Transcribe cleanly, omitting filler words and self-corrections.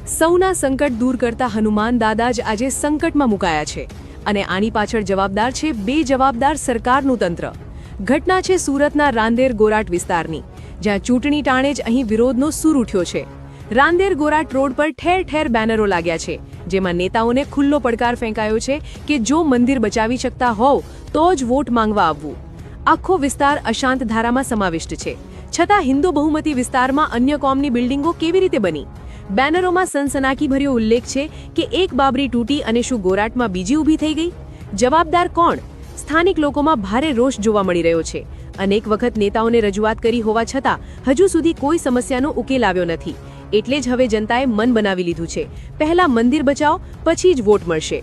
સૌના સંકટ દૂર કરતા હનુમાન દાદા જ આજે સંકટમાં મુકાયા છે અને આની પાછળ જવાબદાર છે બેજવાબદાર સરકારનું તંત્ર। ઘટના છે સુરતના રાંદેર ગોરાટ વિસ્તારની, જ્યાં ચૂંટણી ટાણે જ અહીં વિરોધનો સૂર ઉઠ્યો છે। રાંદેર ગોરાટ રોડ પર ઠેર ઠેર બેનરો લાગ્યા છે, જેમાં નેતાઓને ખુલ્લો પડકાર ફેંકાયો છે કે જો મંદિર બચાવી શકતા હોવ તો જ વોટ માંગવા આવવું। આખો વિસ્તાર અશાંત ધારામાં સમાવિષ્ટ છે, છતાં હિન્દુ બહુમતી વિસ્તારમાં અન્ય કોમની બિલ્ડિંગો કેવી રીતે બની? બેનરોમાં સનસનાટીભર્યો ઉલ્લેખ છે કે એક બાબરી તૂટી અને શું ગોરાટમાં બીજી ઊભી થઈ ગઈ? જવાબદાર કોણ? સ્થાનિક લોકોમાં ભારે રોષ જોવા મળી રહ્યો છે। અનેક વખત નેતાઓને રજૂઆત કરી હોવા છતાં હજુ સુધી કોઈ સમસ્યાનો ઉકેલ આવ્યો નથી, એટલે જ હવે જનતાએ મન બનાવી લીધું છે, પહેલા મંદિર બચાવો, પછી જ વોટ મળશે।